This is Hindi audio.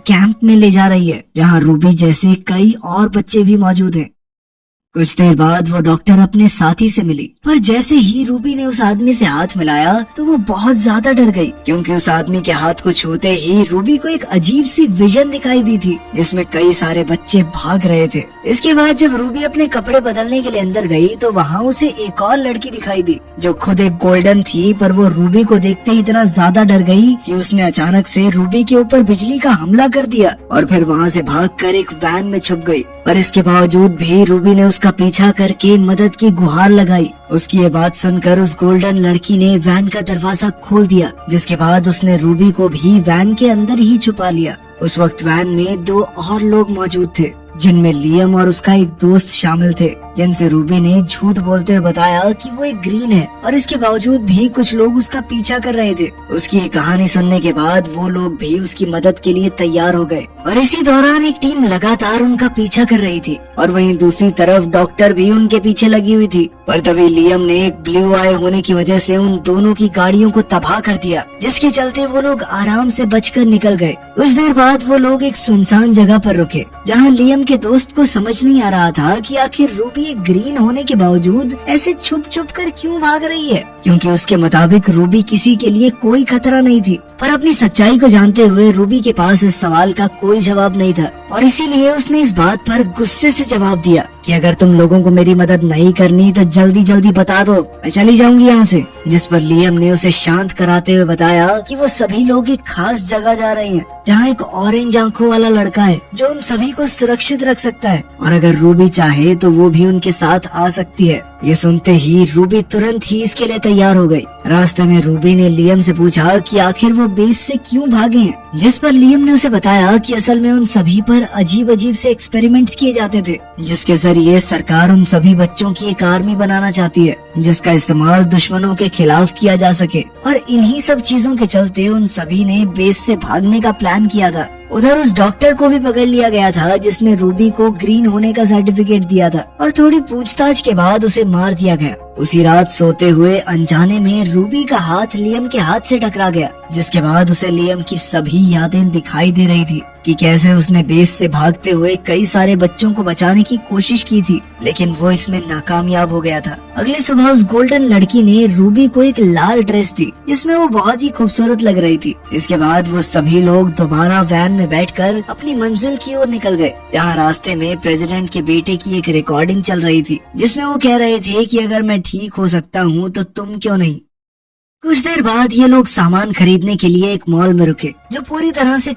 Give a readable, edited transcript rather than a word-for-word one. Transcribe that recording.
कैंप में ले जा रही है जहाँ रूबी जैसे कई और बच्चे भी मौजूद हैं। कुछ देर बाद वो डॉक्टर अपने साथी से मिली, पर जैसे ही रूबी ने उस आदमी से हाथ मिलाया तो वो बहुत ज्यादा डर गई, क्योंकि उस आदमी के हाथ को छूते ही रूबी को एक अजीब सी विजन दिखाई दी थी जिसमें कई सारे बच्चे भाग रहे थे। इसके बाद जब रूबी अपने कपड़े बदलने के लिए अंदर गई तो वहाँ उसे एक और लड़की दिखाई दी जो खुद एक गोल्डन थी, पर वो रूबी को देखते ही इतना ज्यादा डर गई कि उसने अचानक से रूबी के ऊपर बिजली का हमला कर दिया और फिर वहाँ से भागकर एक वैन में छुप गई। पर इसके बावजूद भी रूबी ने उसका पीछा करके मदद की गुहार लगाई। उसकी ये बात सुनकर उस गोल्डन लड़की ने वैन का दरवाजा खोल दिया, जिसके बाद उसने रूबी को भी वैन के अंदर ही छुपा लिया। उस वक्त वैन में 2 और लोग मौजूद थे, जिनमें लियम और उसका एक दोस्त शामिल थे, जिनसे रूबी ने झूठ बोलते हुए बताया कि वो एक ग्रीन है, और इसके बावजूद भी कुछ लोग उसका पीछा कर रहे थे। उसकी ये कहानी सुनने के बाद वो लोग भी उसकी मदद के लिए तैयार हो गए और इसी दौरान एक टीम लगातार उनका पीछा कर रही थी और वहीं दूसरी तरफ डॉक्टर भी उनके पीछे लगी हुई थी। पर तभी लियम ने एक ब्लू आई होने की वजह से उन दोनों की गाड़ियों को तबाह कर दिया, जिसके चलते वो लोग आराम से बचकर निकल गए। कुछ देर बाद वो लोग एक सुनसान जगह पर रुके, जहाँ लियम के दोस्त को समझ नहीं आ रहा था कि आखिर रूबी एक ग्रीन होने के बावजूद ऐसे छुप छुप कर क्यों भाग रही है, क्योंकि उसके मुताबिक रूबी किसी के लिए कोई खतरा नहीं थी। पर अपनी सच्चाई को जानते हुए रूबी के पास इस सवाल का कोई जवाब नहीं था और इसीलिए उसने इस बात पर गुस्से से जवाब दिया कि अगर तुम लोगों को मेरी मदद नहीं करनी तो जल्दी जल्दी बता दो, मैं चली जाऊंगी यहाँ से। जिस पर लियम ने उसे शांत कराते हुए बताया कि वो सभी लोग एक खास जगह जा रहे हैं जहाँ एक ऑरेंज आंखों वाला लड़का है जो उन सभी को सुरक्षित रख सकता है, और अगर रूबी चाहे तो वो भी उनके साथ आ सकती है। ये सुनते ही रूबी तुरंत ही इसके लिए तैयार हो गई। रास्ते में रूबी ने लियम से पूछा कि आखिर वो बेस से क्यों भागे हैं, जिस पर लियम ने उसे बताया कि असल में उन सभी पर अजीब अजीब से एक्सपेरिमेंट्स किए जाते थे, जिसके जरिए सरकार उन सभी बच्चों की एक आर्मी बनाना चाहती है जिसका इस्तेमाल दुश्मनों के खिलाफ किया जा सके। और इन्हीं सब चीजों के चलते उन सभी ने बेस से भागने का प्लान किया था। उधर उस डॉक्टर को भी पकड़ लिया गया था जिसने रूबी को ग्रीन होने का सर्टिफिकेट दिया था और थोड़ी पूछताछ के बाद उसे मार दिया गया। उसी रात सोते हुए अनजाने में रूबी का हाथ लियम के हाथ से टकरा गया, जिसके बाद उसे लियम की सभी यादें दिखाई दे रही थी कि कैसे उसने बेस से भागते हुए कई सारे बच्चों को बचाने की कोशिश की थी, लेकिन वो इसमें नाकामयाब हो गया था। अगली सुबह उस गोल्डन लड़की ने रूबी को एक लाल ड्रेस दी जिसमें वो बहुत ही खूबसूरत लग रही थी। इसके बाद वो सभी लोग दोबारा वैन में बैठकर अपनी मंजिल की ओर निकल गए, जहाँ रास्ते में प्रेसिडेंट के बेटे की एक रिकॉर्डिंग चल रही थी जिसमें वो कह रहे थे कि अगर मैं ठीक हो सकता हूँ तो तुम क्यों नहीं। कुछ देर बाद ये लोग सामान खरीदने के लिए एक मॉल में रुके जो पूरी तरह से